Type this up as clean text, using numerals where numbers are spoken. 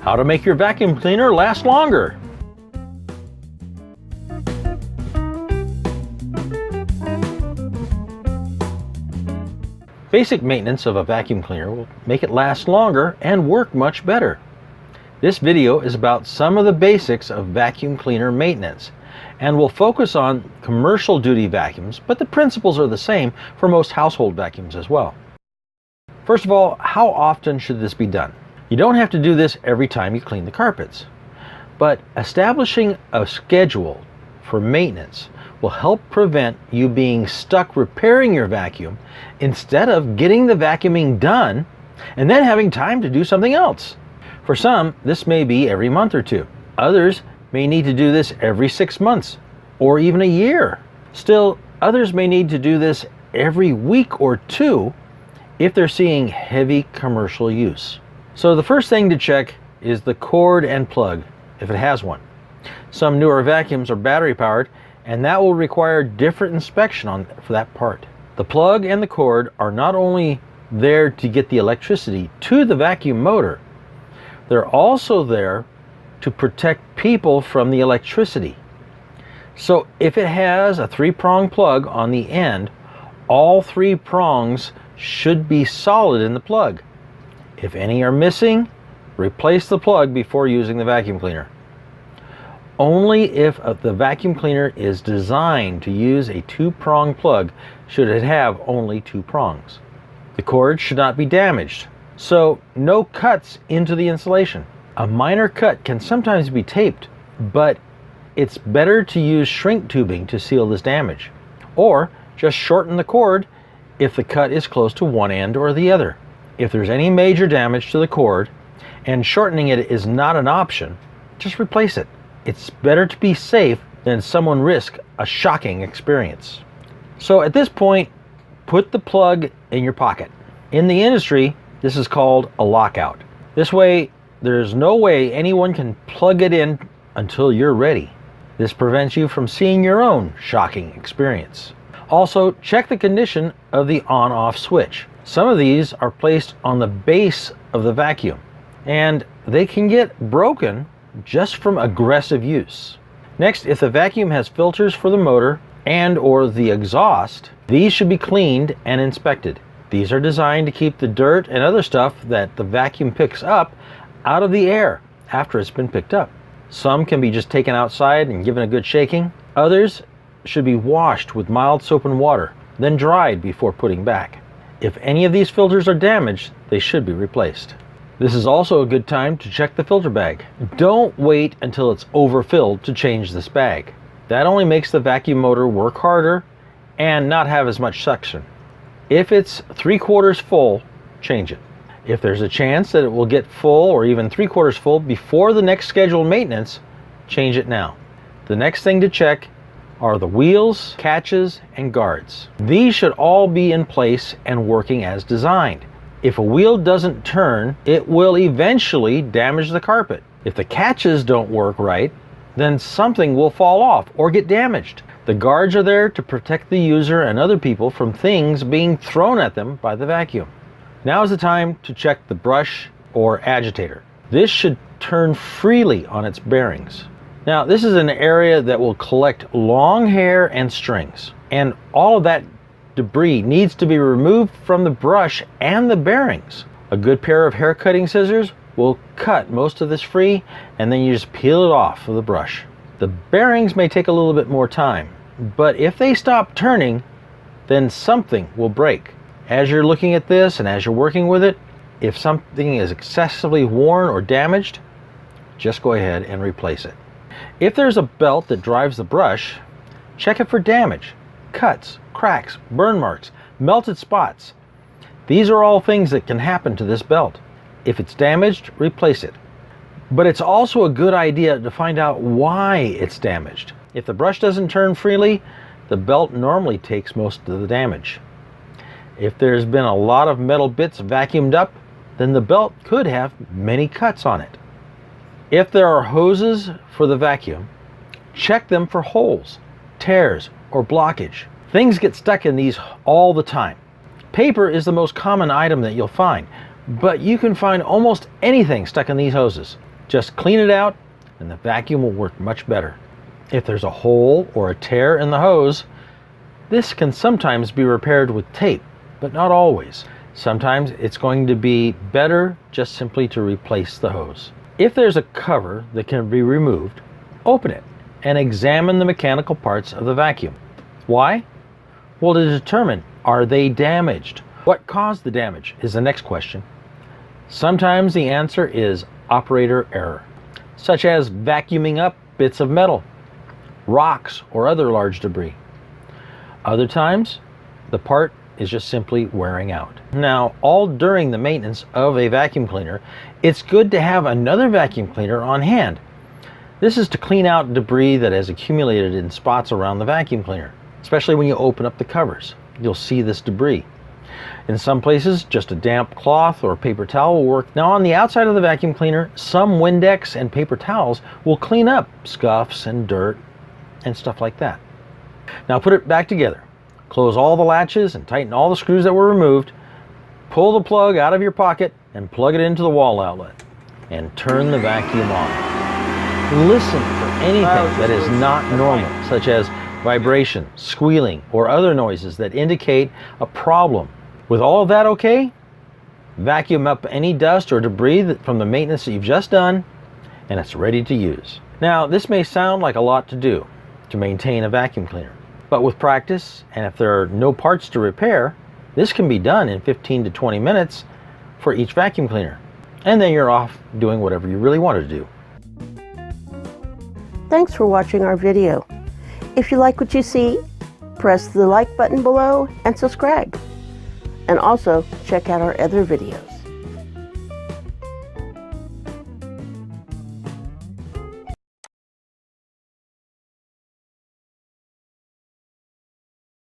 How to make your vacuum cleaner last longer. Basic maintenance of a vacuum cleaner will make it last longer and work much better. This video is about some of the basics of vacuum cleaner maintenance and will focus on commercial duty vacuums, but the principles are the same for most household vacuums as well. First of all, how often should this be done? You don't have to do this every time you clean the carpets, but establishing a schedule for maintenance will help prevent you being stuck repairing your vacuum instead of getting the vacuuming done and then having time to do something else. For some, this may be every month or two. Others may need to do this every 6 months or even a year. Still, others may need to do this every week or two if they're seeing heavy commercial use. So the first thing to check is the cord and plug, if it has one. Some newer vacuums are battery powered, and that will require different inspection for that part. The plug and the cord are not only there to get the electricity to the vacuum motor, they're also there to protect people from the electricity. So if it has a 3-prong plug on the end, all 3 prongs should be solid in the plug. If any are missing, replace the plug before using the vacuum cleaner. Only if the vacuum cleaner is designed to use a 2-prong plug should it have only 2 prongs. The cord should not be damaged, so no cuts into the insulation. A minor cut can sometimes be taped, but it's better to use shrink tubing to seal this damage, or just shorten the cord if the cut is close to one end or the other. If there's any major damage to the cord and shortening it is not an option, just replace it. It's better to be safe than someone risk a shocking experience. So at this point, put the plug in your pocket. In the industry, this is called a lockout. This way, there's no way anyone can plug it in until you're ready. This prevents you from seeing your own shocking experience. Also, check the condition of the on-off switch. Some of these are placed on the base of the vacuum, and they can get broken just from aggressive use. Next, if the vacuum has filters for the motor and or the exhaust, these should be cleaned and inspected. These are designed to keep the dirt and other stuff that the vacuum picks up out of the air after it's been picked up. Some can be just taken outside and given a good shaking. Others should be washed with mild soap and water, then dried before putting back. If any of these filters are damaged, they should be replaced. This is also a good time to check the filter bag. Don't wait until it's overfilled to change this bag. That only makes the vacuum motor work harder and not have as much suction. If it's 3/4 full, change it. If there's a chance that it will get full or even 3/4 full before the next scheduled maintenance, change it now. The next thing to check are the wheels, catches, and guards. These should all be in place and working as designed. If a wheel doesn't turn, it will eventually damage the carpet. If the catches don't work right, then something will fall off or get damaged. The guards are there to protect the user and other people from things being thrown at them by the vacuum. Now is the time to check the brush or agitator. This should turn freely on its bearings. Now, this is an area that will collect long hair and strings, and all of that debris needs to be removed from the brush and the bearings. A good pair of hair cutting scissors will cut most of this free, and then you just peel it off of the brush. The bearings may take a little bit more time, but if they stop turning, then something will break. As you're looking at this and as you're working with it, if something is excessively worn or damaged, just go ahead and replace it. If there's a belt that drives the brush, check it for damage, cuts, cracks, burn marks, melted spots. These are all things that can happen to this belt. If it's damaged, replace it. But it's also a good idea to find out why it's damaged. If the brush doesn't turn freely, the belt normally takes most of the damage. If there's been a lot of metal bits vacuumed up, then the belt could have many cuts on it. If there are hoses for the vacuum, check them for holes, tears, or blockage. Things get stuck in these all the time. Paper is the most common item that you'll find, but you can find almost anything stuck in these hoses. Just clean it out and the vacuum will work much better. If there's a hole or a tear in the hose, this can sometimes be repaired with tape, but not always. Sometimes it's going to be better just simply to replace the hose. If there's a cover that can be removed, open it and examine the mechanical parts of the vacuum. Why? Well, to determine, are they damaged? What caused the damage is the next question. Sometimes the answer is operator error, such as vacuuming up bits of metal, rocks, or other large debris. Other times, the part is just simply wearing out. Now, all during the maintenance of a vacuum cleaner, it's good to have another vacuum cleaner on hand. This is to clean out debris that has accumulated in spots around the vacuum cleaner, especially when you open up the covers. You'll see this debris. In some places, just a damp cloth or paper towel will work. Now, on the outside of the vacuum cleaner, some Windex and paper towels will clean up scuffs and dirt and stuff like that. Now, put it back together. Close all the latches and tighten all the screws that were removed. Pull the plug out of your pocket and plug it into the wall outlet. And turn the vacuum on. Listen for anything that is not normal, such as vibration, squealing, or other noises that indicate a problem. With all of that okay, vacuum up any dust or debris from the maintenance that you've just done, and it's ready to use. Now, this may sound like a lot to do to maintain a vacuum cleaner. But with practice, and if there are no parts to repair, this can be done in 15 to 20 minutes for each vacuum cleaner. And then you're off doing whatever you really wanted to do. Thanks for watching our video. If you like what you see, press the like button below and subscribe. And also check out our other videos.